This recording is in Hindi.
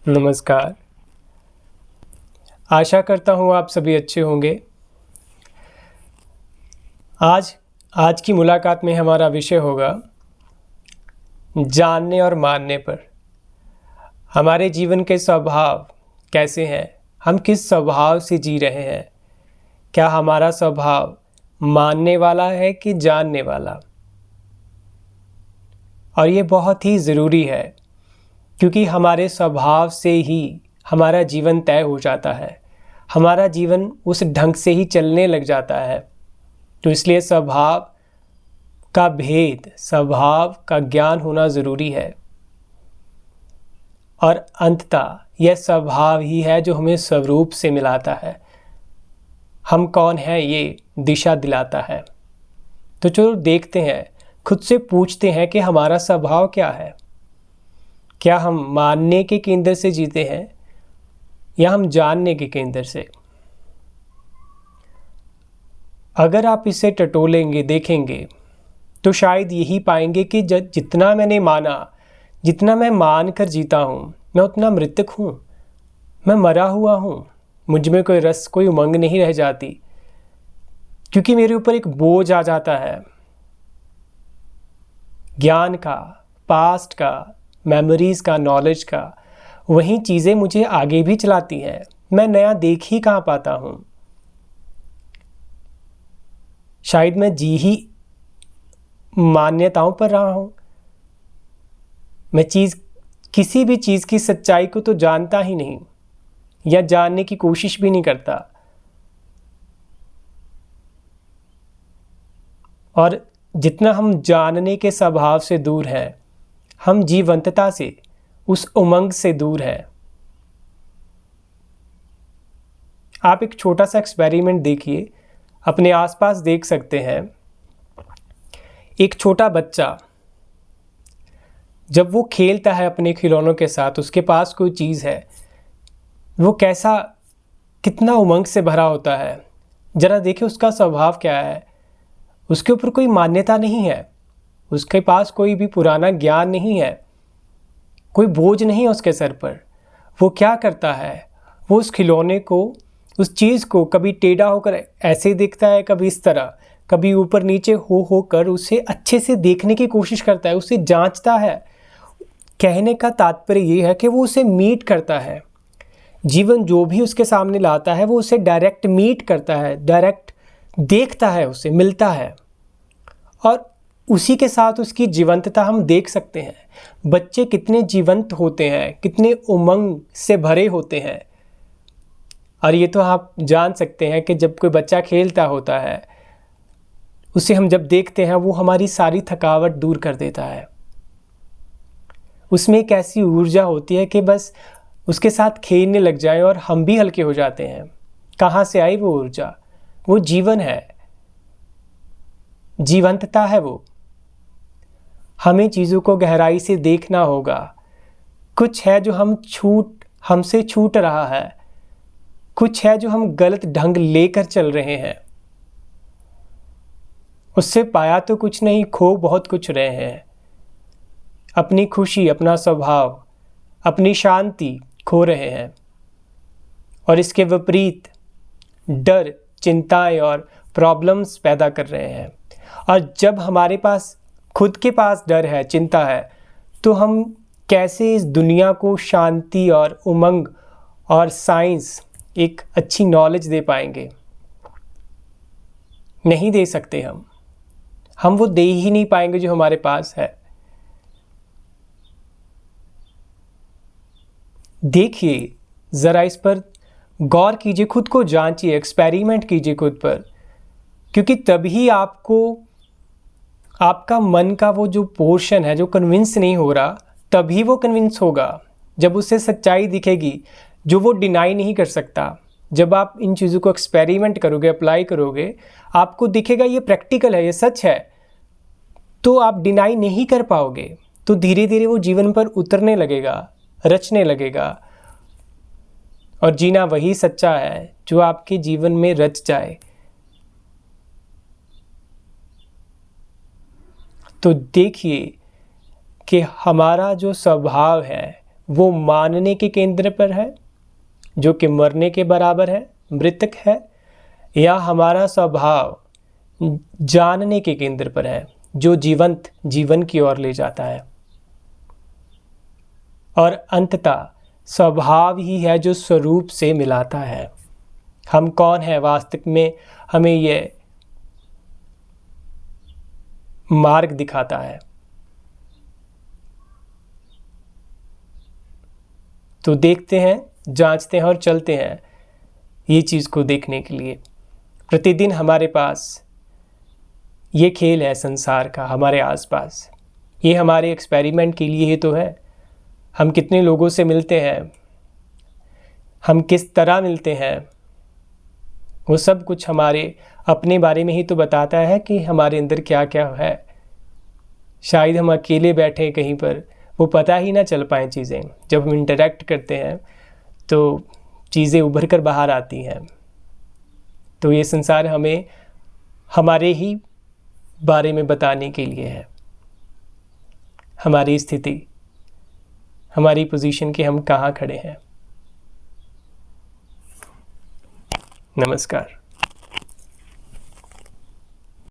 नमस्कार। आशा करता हूँ आप सभी अच्छे होंगे। आज की मुलाकात में हमारा विषय होगा जानने और मानने पर। हमारे जीवन के स्वभाव कैसे हैं, हम किस स्वभाव से जी रहे हैं, क्या हमारा स्वभाव मानने वाला है कि जानने वाला। और ये बहुत ही ज़रूरी है क्योंकि हमारे स्वभाव से ही हमारा जीवन तय हो जाता है, हमारा जीवन उस ढंग से ही चलने लग जाता है। तो इसलिए स्वभाव का भेद, स्वभाव का ज्ञान होना ज़रूरी है। और अंततः यह स्वभाव ही है जो हमें स्वरूप से मिलाता है, हम कौन हैं ये दिशा दिलाता है। तो चलो देखते हैं, खुद से पूछते हैं कि हमारा स्वभाव क्या है। क्या हम मानने के केंद्र से जीते हैं या हम जानने के केंद्र से। अगर आप इसे टटोलेंगे, देखेंगे, तो शायद यही पाएंगे कि जितना मैंने माना, जितना मैं मान कर जीता हूँ, मैं उतना मृतक हूँ, मैं मरा हुआ हूँ। मुझ में कोई रस, कोई उमंग नहीं रह जाती, क्योंकि मेरे ऊपर एक बोझ आ जाता है ज्ञान का, पास्ट का, मेमोरीज़ का, नॉलेज का। वही चीज़ें मुझे आगे भी चलाती हैं, मैं नया देख ही कहाँ पाता हूँ। शायद मैं जी ही मान्यताओं पर रहा हूँ। मैं किसी भी चीज़ की सच्चाई को तो जानता ही नहीं या जानने की कोशिश भी नहीं करता। और जितना हम जानने के स्वभाव से दूर हैं, हम जीवंतता से, उस उमंग से दूर हैं। आप एक छोटा सा एक्सपेरिमेंट देखिए, अपने आसपास देख सकते हैं। एक छोटा बच्चा जब वो खेलता है अपने खिलौनों के साथ, उसके पास कोई चीज़ है, वो कितना उमंग से भरा होता है। ज़रा देखिए उसका स्वभाव क्या है। उसके ऊपर कोई मान्यता नहीं है, उसके पास कोई भी पुराना ज्ञान नहीं है, कोई बोझ नहीं है उसके सर पर। वो क्या करता है, वो उस खिलौने को, उस चीज़ को कभी टेढ़ा होकर ऐसे देखता है, कभी इस तरह, कभी ऊपर नीचे हो कर उसे अच्छे से देखने की कोशिश करता है, उसे जांचता है। कहने का तात्पर्य ये है कि वो उसे मीट करता है। जीवन जो भी उसके सामने लाता है वो उसे डायरेक्ट मीट करता है, डायरेक्ट देखता है, उसे मिलता है। और उसी के साथ उसकी जीवंतता हम देख सकते हैं। बच्चे कितने जीवंत होते हैं, कितने उमंग से भरे होते हैं। और ये तो आप जान सकते हैं कि जब कोई बच्चा खेलता होता है, उसे हम जब देखते हैं, वो हमारी सारी थकावट दूर कर देता है। उसमें एक ऐसी ऊर्जा होती है कि बस उसके साथ खेलने लग जाएं और हम भी हल्के हो जाते हैं। कहाँ से आई वो ऊर्जा? वो जीवन है, जीवंतता है वो। हमें चीज़ों को गहराई से देखना होगा। कुछ है जो हमसे छूट रहा है, कुछ है जो हम गलत ढंग लेकर चल रहे हैं। उससे पाया तो कुछ नहीं, खो बहुत कुछ रहे हैं। अपनी खुशी, अपना स्वभाव, अपनी शांति खो रहे हैं। और इसके विपरीत डर, चिंताएं और प्रॉब्लम्स पैदा कर रहे हैं। और जब हमारे पास खुद के पास डर है, चिंता है, तो हम कैसे इस दुनिया को शांति और उमंग और साइंस, एक अच्छी नॉलेज दे पाएंगे? नहीं दे सकते। हम वो दे ही नहीं पाएंगे जो हमारे पास है। देखिए, ज़रा इस पर गौर कीजिए, खुद को जांचिए, एक्सपेरिमेंट कीजिए खुद पर। क्योंकि तभी आपका मन का वो जो पोर्शन है जो कन्विंस नहीं हो रहा, तभी वो कन्विंस होगा जब उसे सच्चाई दिखेगी जो वो डिनाई नहीं कर सकता। जब आप इन चीज़ों को एक्सपेरिमेंट करोगे, अप्लाई करोगे, आपको दिखेगा ये प्रैक्टिकल है, ये सच है, तो आप डिनाई नहीं कर पाओगे। तो धीरे धीरे वो जीवन पर उतरने लगेगा, रचने लगेगा। और जीना वही सच्चा है जो आपके जीवन में रच जाए। तो देखिए कि हमारा जो स्वभाव है वो मानने के केंद्र पर है जो कि मरने के बराबर है, मृतक है, या हमारा स्वभाव जानने के केंद्र पर है जो जीवंत जीवन की ओर ले जाता है। और अंततः स्वभाव ही है जो स्वरूप से मिलाता है। हम कौन है वास्तव में हमें ये मार्ग दिखाता है। तो देखते हैं, जांचते हैं और चलते हैं ये चीज़ को देखने के लिए। प्रतिदिन हमारे पास ये खेल है संसार का हमारे आसपास। ये हमारे एक्सपेरिमेंट के लिए ही तो है। हम कितने लोगों से मिलते हैं, हम किस तरह मिलते हैं, वो सब कुछ हमारे अपने बारे में ही तो बताता है कि हमारे अंदर क्या क्या है। शायद हम अकेले बैठे कहीं पर वो पता ही ना चल पाए चीज़ें। जब हम इंटरेक्ट करते हैं तो चीज़ें उभर कर बाहर आती हैं। तो ये संसार हमें हमारे ही बारे में बताने के लिए है, हमारी स्थिति, हमारी पोजीशन के हम कहाँ खड़े हैं। नमस्कार।